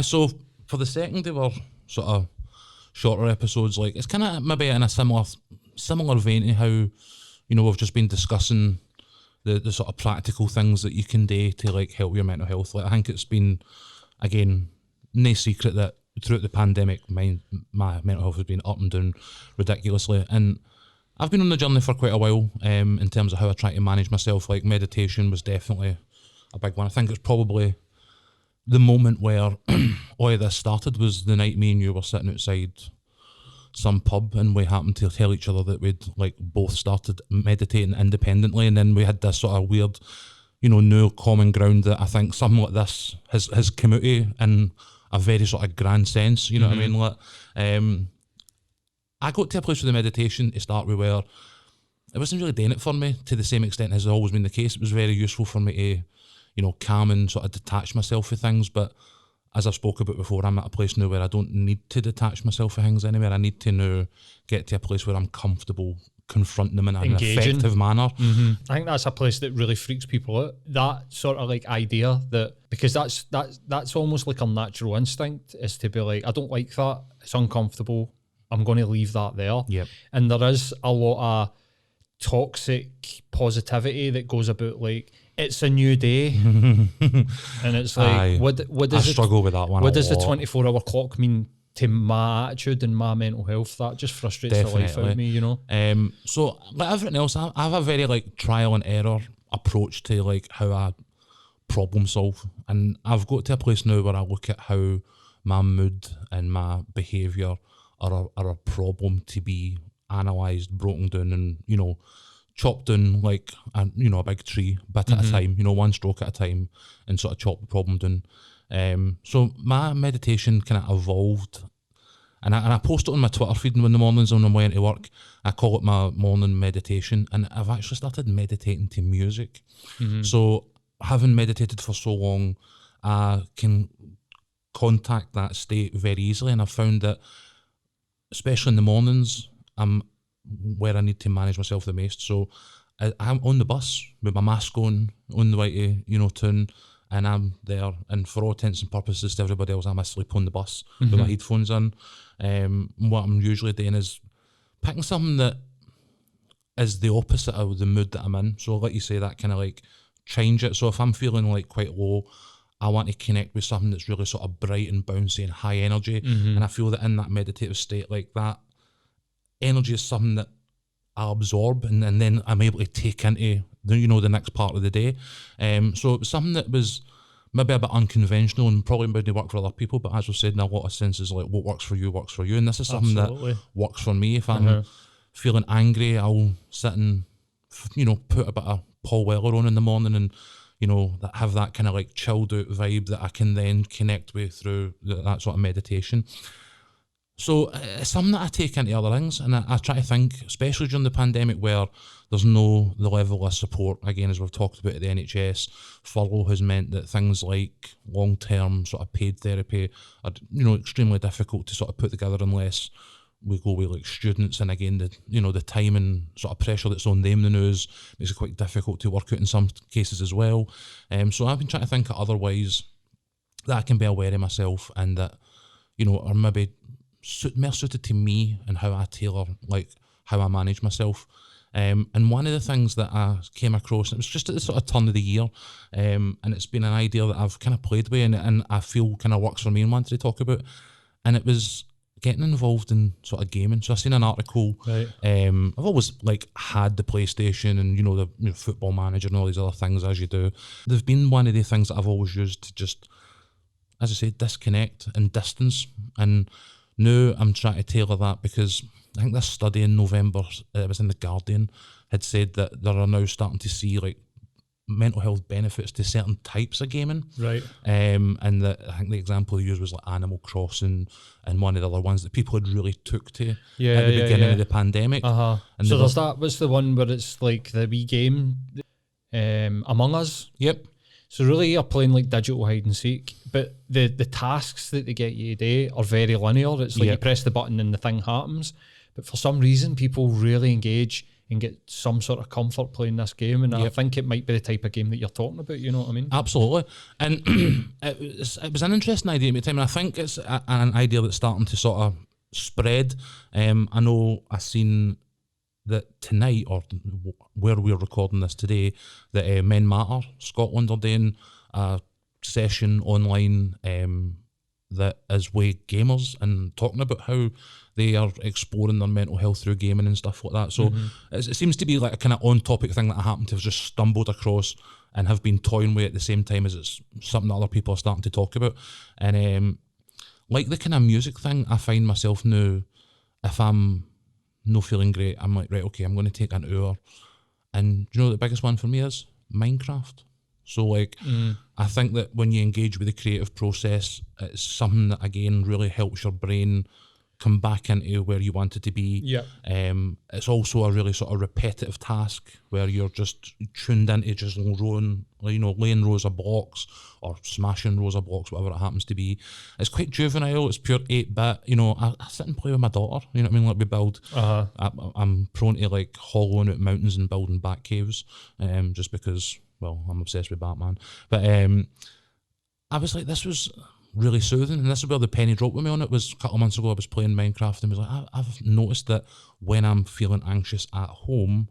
So for the second, they were sort of shorter episodes. Like it's kind of maybe in a similar vein to how, you know, we've just been discussing the sort of practical things that you can do to like help your mental health. Like I think it's been, again, no secret that throughout the pandemic, my mental health has been up and down ridiculously, and I've been on the journey for quite a while in terms of how I try to manage myself. Like meditation was definitely a big one. I think it's probably the moment where all of this started was the night me and you were sitting outside some pub and we happened to tell each other that we'd like both started meditating independently, and then we had this sort of weird, you know, new common ground that I think something like this has come out of in a very sort of grand sense, you know what I mean? Like, I got to a place with the meditation to start with where it wasn't really doing it for me to the same extent as has always been the case. It was very useful for me to, you know, calm and sort of detach myself from things, but as I've spoke about before, I'm at a place now where I don't need to detach myself from things anymore. I need to now get to a place where I'm comfortable confronting them in an effective manner. I think that's a place that really freaks people out. That sort of like idea that, because that's almost like a natural instinct, is to be like, I don't like that, it's uncomfortable, I'm going to leave that there. Yep. And there is a lot of toxic positivity that goes about like, it's a new day. And it's like, what does I struggle with that one. What does the 24-hour clock mean to my attitude and my mental health? That just frustrates the life out of me, you know? So like everything else, I have a very like trial and error approach to like how I problem solve, and I've got to a place now where I look at how my mood and my behaviour are a problem to be analysed, broken down, and, you know, chopped down like a big tree, bit at a time, you know, one stroke at a time, and sort of chop the problem down. So my meditation kind of evolved, and I post it on my Twitter feed in the mornings when I'm way into work. I call it my morning meditation, and I've actually started meditating to music. So having meditated for so long, I can contact that state very easily, and I've found that, especially in the mornings, I'm where I need to manage myself the most. So I'm on the bus with my mask on the way to, you know, town, and I'm there, and for all intents and purposes to everybody else, I'm asleep on the bus with my headphones on. What I'm usually doing is picking something that is the opposite of the mood that I'm in. So I'll let you say that kind of like change it. So if I'm feeling like quite low, I want to connect with something that's really sort of bright and bouncy and high energy. And I feel that in that meditative state, like that energy is something that I absorb, and then I'm able to take into the, you know, the next part of the day. So it was something that was maybe a bit unconventional and probably wouldn't work for other people, but as we've said, in a lot of senses, like what works for you, and this is something that works for me. If I'm feeling angry, I'll sit and, you know, put a bit of Paul Weller on in the morning, and, you know, have that kind of like chilled out vibe that I can then connect with through that sort of meditation. So it's something that I take into other things, and I try to think, especially during the pandemic where there's no the level of support, again, as we've talked about at the NHS, furlough has meant that things like long-term sort of paid therapy are, you know, extremely difficult to sort of put together unless we go with like students, and again, the time and sort of pressure that's on them, the news, makes it quite difficult to work out in some cases as well. So I've been trying to think of other ways that I can be aware of myself, and that, you know, are maybe more suited to me and how I tailor, like, how I manage myself. And one of the things that I came across, and it was just at the sort of turn of the year, and it's been an idea that I've kind of played with, and I feel kind of works for me and wanted to talk about, and it was getting involved in sort of gaming. So I seen an article. Right. I've always like had the PlayStation and, you know, the Football Manager and all these other things as you do. They've been one of the things that I've always used to just, as I say, disconnect and distance. And now I'm trying to tailor that, because I think this study in November, it was in The Guardian, had said that there are now starting to see like mental health benefits to certain types of gaming. Right. And I think the example they used was like Animal Crossing, and one of the other ones that people had really took to at the beginning of the pandemic. And so there's that, what's the one where it's like the wee game, Among Us? Yep. So really you're playing like digital hide and seek, but the tasks that they get you to do are very linear. It's like you press the button and the thing happens. But for some reason, people really engage and get some sort of comfort playing this game. And I think it might be the type of game that you're talking about, you know what I mean? Absolutely. And it was an interesting idea at the time, and I think it's an idea that's starting to sort of spread. I know I seen that tonight, or where we're recording this today, that Men Matter Scotland are doing a session online that is with gamers and talking about how they are exploring their mental health through gaming and stuff like that. So it seems to be like a kind of on-topic thing that I happen to have just stumbled across and have been toying with at the same time as it's something that other people are starting to talk about. And like the kind of music thing, I find myself now, if I'm no feeling great, I'm like, right, okay, I'm going to take an hour. And do you know what the biggest one for me is? Minecraft. So like, I think that when you engage with the creative process, it's something that again really helps your brain come back into where you want it to be. Yeah. It's also a really sort of repetitive task where you're just tuned into just laying rows of blocks or smashing rows of blocks, whatever it happens to be. It's quite juvenile. It's pure 8-bit. You know, I sit and play with my daughter. You know what I mean? Like we build. I'm prone to like hollowing out mountains and building back caves, just because. Well, I'm obsessed with Batman. But I was like, this was really soothing, and this is where the penny dropped with me on it. Was a couple of months ago I was playing Minecraft and was like, I've noticed that when I'm feeling anxious at home,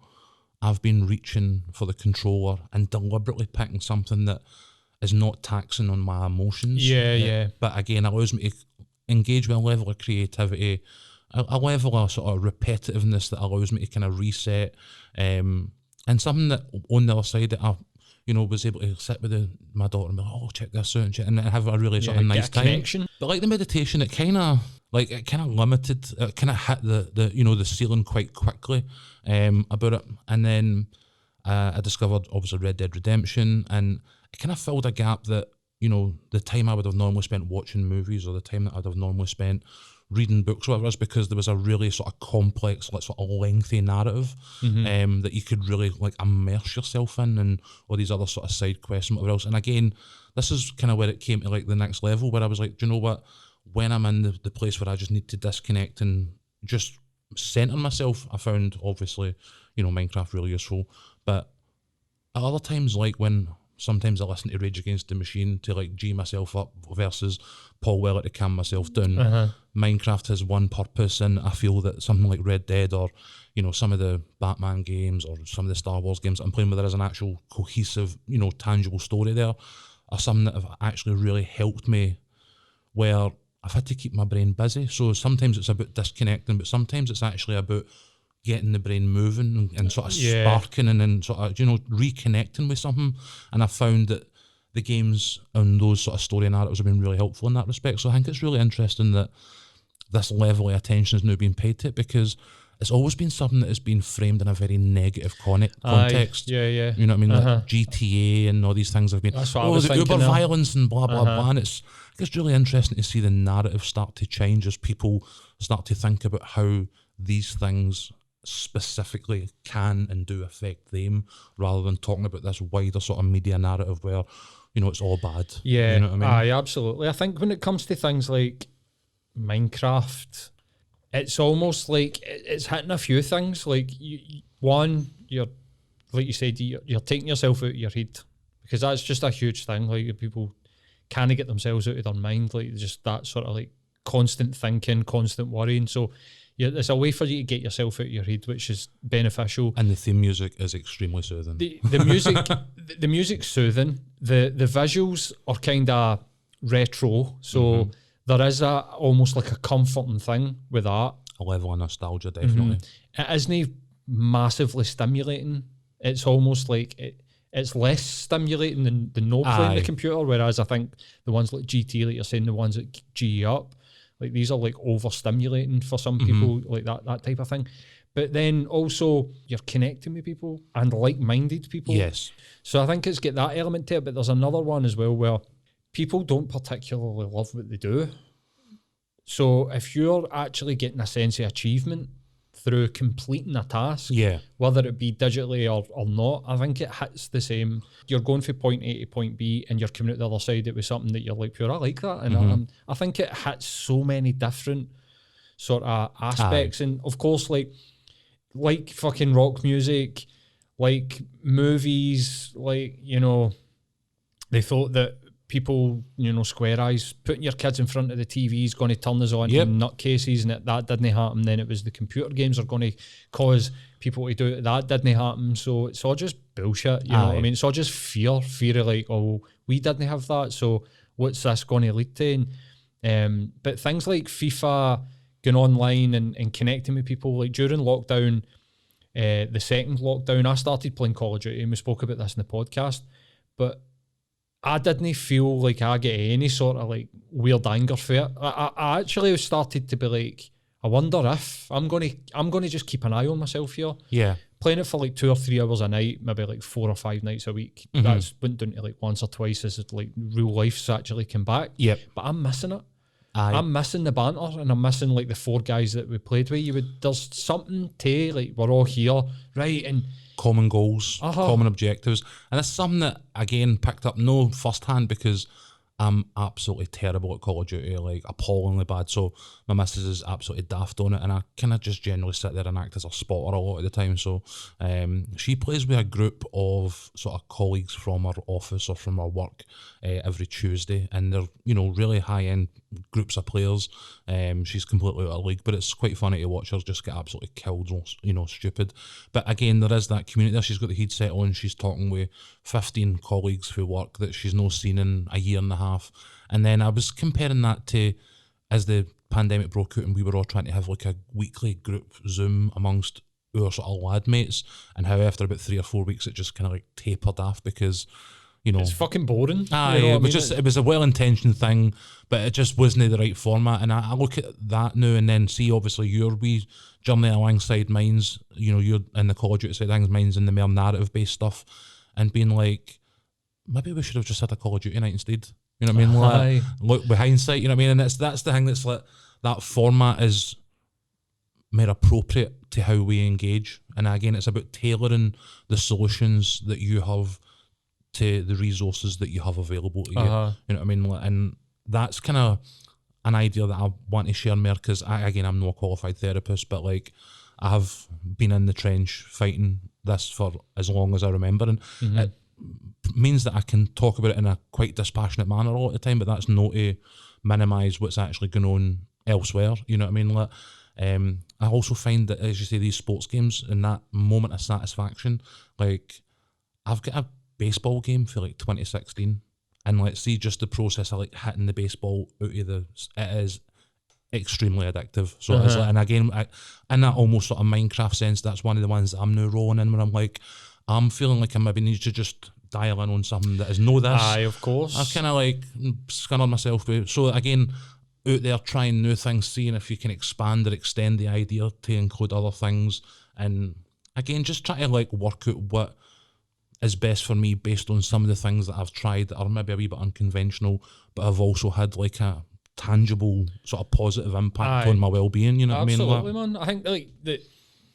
I've been reaching for the controller and deliberately picking something that is not taxing on my emotions. Yeah. But again, allows me to engage with a level of creativity, a level of sort of repetitiveness that allows me to kind of reset, and something that on the other side that I was able to sit with my daughter and be like, oh, check this out, and have a really sort of nice time. Connection. But like the meditation, it kind of limited, it kind of hit the ceiling quite quickly about it. And then I discovered obviously Red Dead Redemption, and it kind of filled a gap that, the time I would have normally spent watching movies or the time that I'd have normally spent reading books or whatever, is because there was a really sort of complex, like sort of lengthy narrative that you could really like immerse yourself in, and all these other sort of side quests and whatever else. And again, this is kind of where it came to like the next level, where I was like, do you know what? When I'm in the place where I just need to disconnect and just center myself, I found obviously, Minecraft really useful. But at other times, like when sometimes I listen to Rage Against the Machine to like G myself up versus Paul Weller to calm myself down. Minecraft has one purpose, and I feel that something like Red Dead or, some of the Batman games or some of the Star Wars games that I'm playing where there is an actual cohesive, tangible story there, are something that have actually really helped me where I've had to keep my brain busy. So sometimes it's about disconnecting, but sometimes it's actually about getting the brain moving and sort of sparking and then sort of, reconnecting with something. And I found that the games and those sort of story narratives have been really helpful in that respect. So I think it's really interesting that this level of attention is now being paid to it, because it's always been something that has been framed in a very negative context. Yeah. You know what I mean? Like GTA and all these things have been, the uber violence and blah, blah, blah. And it's really interesting to see the narrative start to change as people start to think about how these things specifically can and do affect them, rather than talking about this wider sort of media narrative where, it's all bad. Yeah, you know what I mean? Aye, absolutely. I think when it comes to things like Minecraft, it's almost like it's hitting a few things. Like, you're like you said, you're taking yourself out of your head, because that's just a huge thing. Like, people can't get themselves out of their mind, like just that sort of like constant thinking, constant worrying. So it's a way for you to get yourself out of your head, which is beneficial. And the theme music is extremely soothing. The music, the music's soothing. The visuals are kind of retro, so there is almost like a comforting thing with that. A level of nostalgia, definitely. It isn't massively stimulating. It's almost like it's less stimulating than no playing the computer. Whereas I think the ones like GT, like you're saying, the ones that G you up, like these are like overstimulating for some people, like that type of thing. But then also you're connecting with people and like-minded people. Yes. So I think it's got that element to it, but there's another one as well where people don't particularly love what they do. So if you're actually getting a sense of achievement through completing a task, whether it be digitally or not, I think it hits the same. You're going from point A to point B and you're coming out the other side it was something that you're like, pure, I like that. And I think it hits so many different sort of aspects. And of course, like, like fucking rock music, like movies, like, you know, they thought that people, you know, square eyes, putting your kids in front of the TV is going to turn us on to nutcases, and that didn't happen. Then it was the computer games are going to cause people to do it. That didn't happen. So it's all just bullshit, you know what I mean? It's all just fear of like, oh, we didn't have that, so what's this going to lead to? But things like FIFA, going online and connecting with people, like during lockdown, the second lockdown, I started playing Call of Duty, and we spoke about this in the podcast, but I didn't feel like I get any sort of like weird anger for it. I actually started to be like, I wonder if I'm gonna just keep an eye on myself here. Yeah. Playing it for like 2 or 3 hours a night, maybe like 4 or 5 nights a week. That's went down to like once or twice as like real life's actually come back. Yep. But I'm missing it. I'm missing the banter, and I'm missing like the 4 guys that we played with. There's something to like, we're all here, right? And common goals, common objectives. And it's something that, again, picked up no firsthand because I'm absolutely terrible at Call of Duty, like appallingly bad. So my missus is absolutely daft on it, and I kind of just generally sit there and act as a spotter a lot of the time. So she plays with a group of sort of colleagues from her office or from her work every Tuesday, and they're, you know, really high-end groups of players. She's completely out of league, but it's quite funny to watch her just get absolutely killed, you know, stupid. But again, there is that community there. She's got the headset on, she's talking with 15 colleagues who work that she's not seen in a year and a half. And then I was comparing that to, as the pandemic broke out and we were all trying to have like a weekly group Zoom amongst our sort of lad mates, and how after about 3 or 4 weeks it just kind of like tapered off because, you know, it's fucking boring. Aye, you know it was a well-intentioned thing, but it just wasn't the right format. And I look at that now and then see obviously your wee journey alongside mine's, you know, you're in the Call of Duty side of things, mine's in the more narrative-based stuff, and being like, maybe we should have just had a Call of Duty night instead. You know what I mean? Like, look, with hindsight, you know what I mean? And that's the thing that's like, that format is more appropriate to how we engage. And again, it's about tailoring the solutions that you have to the resources that you have available to you. You know what I mean? And that's kind of an idea that I want to share more, because I'm not a qualified therapist, but like I have been in the trench fighting this for as long as I remember, and it means that I can talk about it in a quite dispassionate manner a lot of the time, but that's not to minimise what's actually going on elsewhere. You know what I mean? Like, I also find that, as you say, these sports games, in that moment of satisfaction, like I've got a baseball game for like 2016, and let's see, just the process of like hitting the baseball out of it is extremely addictive. So it's like, and again, in that almost sort of Minecraft sense, that's one of the ones that I'm now rolling in, where I'm like, I'm feeling like I maybe need to just dial in on something that is no this. Aye, of course. I kind of like scanning myself with. So again, out there trying new things, seeing if you can expand or extend the idea to include other things, and again, just try to like work out what is best for me based on some of the things that I've tried that are maybe a wee bit unconventional, but have also had like a tangible sort of positive impact on my well-being. You know what I mean? Absolutely, man. I think like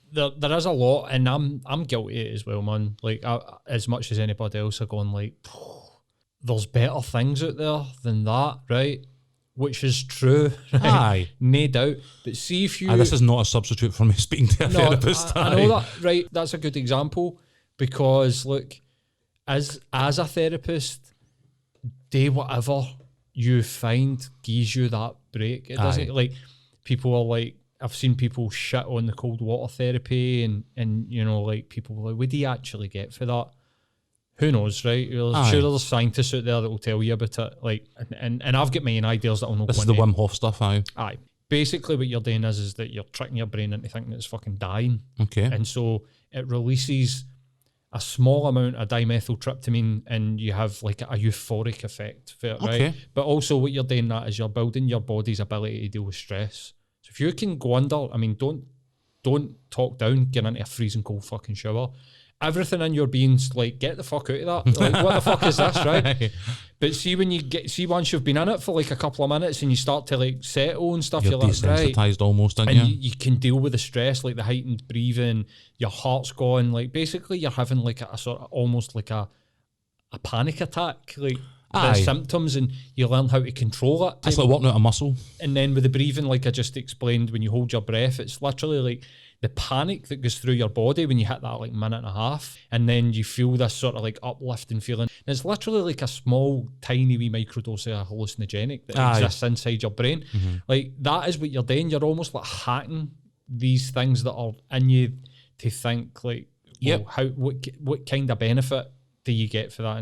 there is a lot, and I'm guilty of it as well, man. Like as much as anybody else are going like, there's better things out there than that, right? Which is true, right? Aye, no doubt. But see if you, this is not a substitute for me speaking to a therapist. I know that, right? That's a good example, because look, as a therapist, do whatever you find gives you that break. It doesn't, like, people are like, I've seen people shit on the cold water therapy, and you know, like, people are like, what do you actually get for that? Who knows, right? I'm sure there's scientists out there that will tell you about it. Like, and I've got my own ideas that I'll not. This is the Wim Hof stuff, aye. Basically, what you're doing is that you're tricking your brain into thinking it's fucking dying. Okay. And so it releases a small amount of dimethyltryptamine, and you have like a euphoric effect for it, right? But also what you're doing that is you're building your body's ability to deal with stress. So if you can go under, I mean, don't talk down, get into a freezing cold fucking shower. Everything in your being's like, get the fuck out of that. Like, what the fuck is this, right? But see, when you once you've been in it for like a couple of minutes and you start to like settle and stuff, you're like, desensitized, right, almost, aren't and you? You can deal with the stress, like the heightened breathing, your heart's going, like basically you're having like a sort of almost like a panic attack, like the symptoms, and you learn how to control it. It's like working out a muscle. And then with the breathing, like I just explained, when you hold your breath, it's literally like the panic that goes through your body when you hit that like minute and a half, and then you feel this sort of like uplifting feeling. And it's literally like a small, tiny wee microdose of a hallucinogenic that exists inside your brain. Like that is what you're doing. You're almost like hacking these things that are in you to think like, what kind of benefit do you get for that?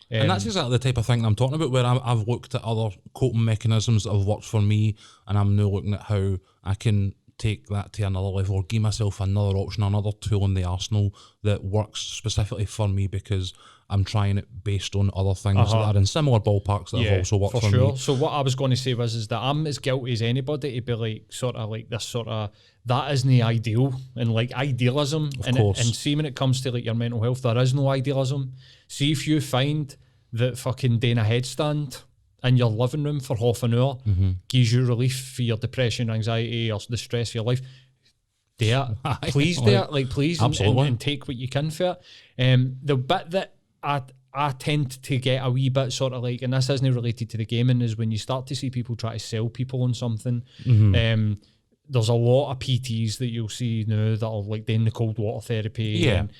And that's exactly the type of thing I'm talking about, where I've looked at other coping mechanisms that have worked for me, and I'm now looking at how I can take that to another level, or give myself another option, another tool in the arsenal that works specifically for me, because I'm trying it based on other things that are in similar ballparks that have also worked for me. So what I was going to say is that I'm as guilty as anybody to be like sort of like this sort of, that isn't the ideal, and like idealism, and see when it comes to like your mental health, there is no idealism. See if you find that fucking doing a headstand in your living room for half an hour gives you relief for your depression, anxiety, or the stress of your life, do it. Please do it. Like, please, and take what you can for it. The bit that I tend to get a wee bit sort of like, and this isn't related to the gaming, is when you start to see people try to sell people on something. There's a lot of PTs that you'll see now that are like doing the cold water therapy and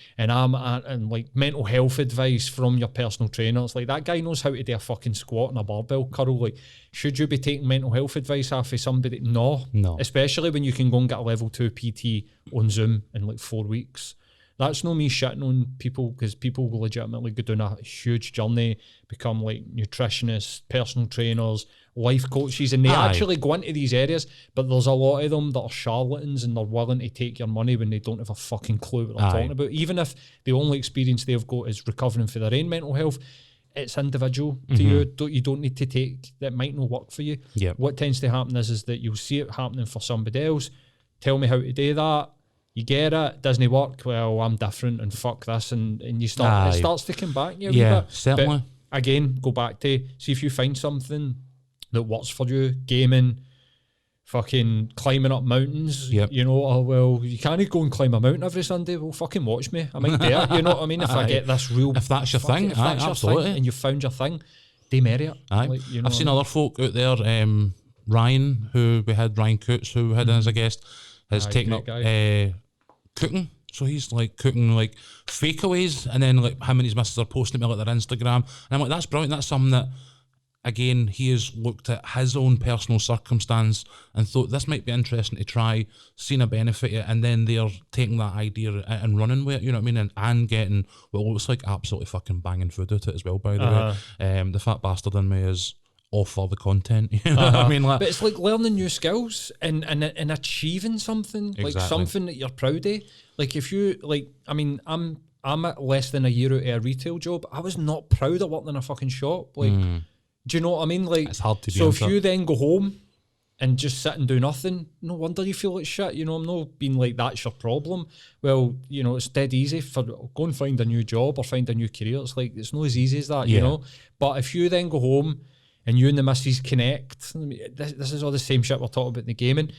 like mental health advice from your personal trainer. It's like, that guy knows how to do a fucking squat and a barbell curl. Like, should you be taking mental health advice off of somebody? No. Especially when you can go and get a level 2 PT on Zoom in like 4 weeks. That's no me shitting on people, because people will legitimately go down a huge journey, become like nutritionists, personal trainers, life coaches, and they actually go into these areas, but there's a lot of them that are charlatans, and they're willing to take your money when they don't have a fucking clue what they're talking about. Even if the only experience they've got is recovering for their own mental health, it's individual to you. You don't need to take, that might not work for you. What tends to happen is that you'll see it happening for somebody else, tell me how to do that, you get it, doesn't work, well, I'm different and fuck this, and you start, it starts to come back. Certainly. But again, go back to, see if you find something that works for you. Gaming, fucking climbing up mountains. You know, oh, well, you can't go and climb a mountain every Sunday. Well, fucking watch me. I might do it. You know what I mean? If I get this real... If that's your thing, absolutely. And you've found your thing, demerit it. Like, you know, I've seen other folk out there, Ryan, who we had, Ryan Coots, who we had as a guest, has taken up cooking. So he's like cooking like fakeaways, and then like him and his missus are posting it like their Instagram, and I'm like, that's brilliant. That's something that, again, he has looked at his own personal circumstance and thought this might be interesting to try, seen a benefit of it, and then they're taking that idea and running with it, you know what I mean, and getting what looks like absolutely fucking banging food out of it as well, by the way. The fat bastard in me is all for the content, you know what I mean? Like, but it's like learning new skills and achieving something, like something that you're proud of. Like if you, like, I mean, I'm at less than a year out of a retail job. I was not proud of working in a fucking shop. Like, do you know what I mean? Like, it's hard to do. So if you then go home and just sit and do nothing, no wonder you feel like shit. You know, I'm not being like, that's your problem. Well, you know, it's dead easy for go and find a new job or find a new career. It's like, it's not as easy as that, you know? But if you then go home and you and the missus connect, this is all the same shit we're talking about in the gaming.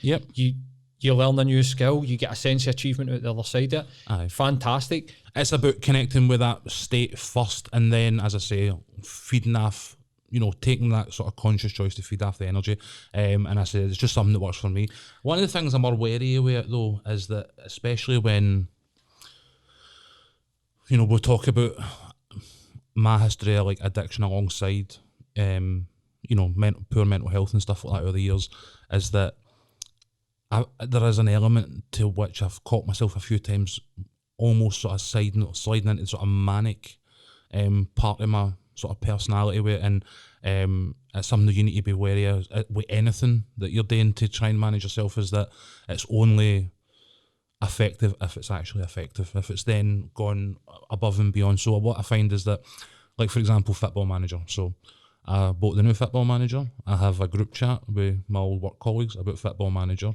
You learn a new skill, you get a sense of achievement out the other side of it. Fantastic. It's about connecting with that state first, and then, as I say, feeding off, you know, taking that sort of conscious choice to feed off the energy. And I say it's just something that works for me. One of the things I'm more wary of it, though, is that especially when, you know, we'll talk about my history of like addiction alongside, you know, poor mental health and stuff like that over the years, is that there is an element to which I've caught myself a few times almost sort of sliding into sort of manic part of my sort of personality with it, and it's something that you need to be wary of with anything that you're doing to try and manage yourself, is that it's only effective if it's actually effective, if it's then gone above and beyond. So what I find is that, like for example, Football Manager. So I bought the new Football Manager. I have a group chat with my old work colleagues about Football Manager.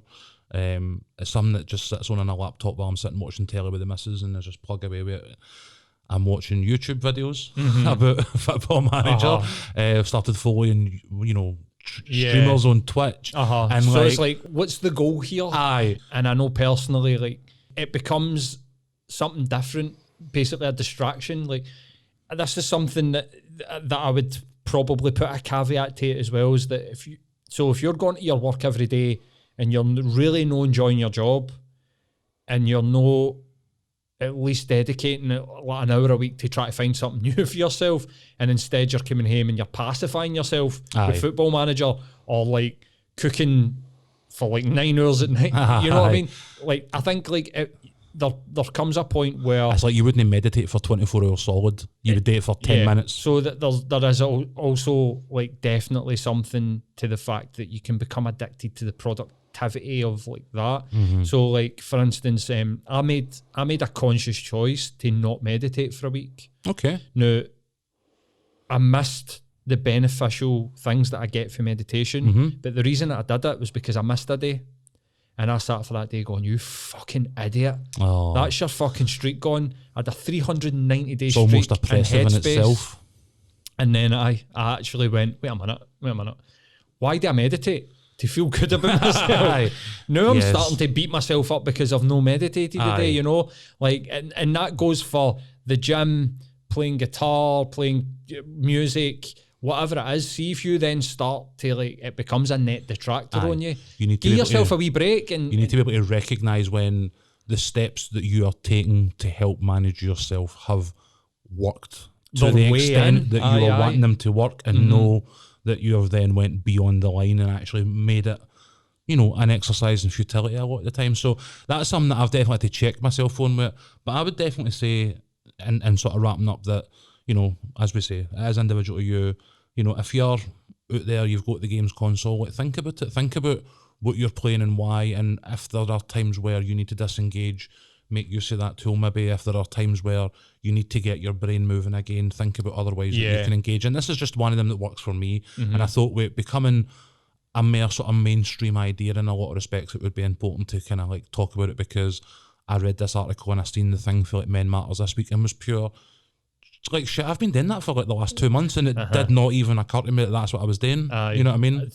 It's something that just sits on a laptop while I'm sitting watching telly with the missus, and I just plug away with it. I'm watching YouTube videos about Football Manager. I've started following, you know, streamers on Twitch. And so it's like, what's the goal here? And I know personally, like, it becomes something different, basically a distraction. Like, this is something that I would probably put a caveat to it as well, is that if you're going to your work every day and you're really not enjoying your job, and you're not at least dedicating like an hour a week to try to find something new for yourself, and instead you're coming home and you're pacifying yourself with Football Manager, or like cooking for like 9 hours at night. You know what I mean? Like, I think like there comes a point where it's like you wouldn't meditate for 24 hours solid. You would do it for 10 minutes. So that there is also like definitely something to the fact that you can become addicted to the productivity of like that. So like, for instance, I made a conscious choice to not meditate for a week. Okay. Now, I missed the beneficial things that I get from meditation, but the reason that I did it was because I missed a day. And I sat for that day going, you fucking idiot. Oh. That's your fucking streak gone. I had a 390-day It's streak almost oppressive in Headspace. itself. And then I actually went, wait a minute. Why do I meditate? To feel good about myself. Now I'm starting to beat myself up because I've no meditated today, you know? Like, and that goes for the gym, playing guitar, playing music, whatever it is. See if you then start to like, it becomes a net detractor on you. You need to give yourself a wee break, and you need to be able to recognise when the steps that you are taking to help manage yourself have worked to the extent that you are wanting them to work, and know that you have then went beyond the line and actually made it, you know, an exercise in futility a lot of the time. So that's something that I've definitely had to check myself on with. But I would definitely say, and sort of wrapping up, that, you know, as we say, as individual to you, you know, if you're out there, you've got the games console, like, think about it. Think about what you're playing and why, and if there are times where you need to disengage, make use of that tool. Maybe if there are times where you need to get your brain moving again, think about other ways that you can engage. And this is just one of them that works for me. And I thought with becoming a more sort of mainstream idea in a lot of respects, it would be important to kind of like talk about it, because I read this article and I seen the thing for like Men Matters this week and was pure, like, shit, I've been doing that for like the last 2 months, and it did not even occur to me that that's what I was doing. You know what I mean?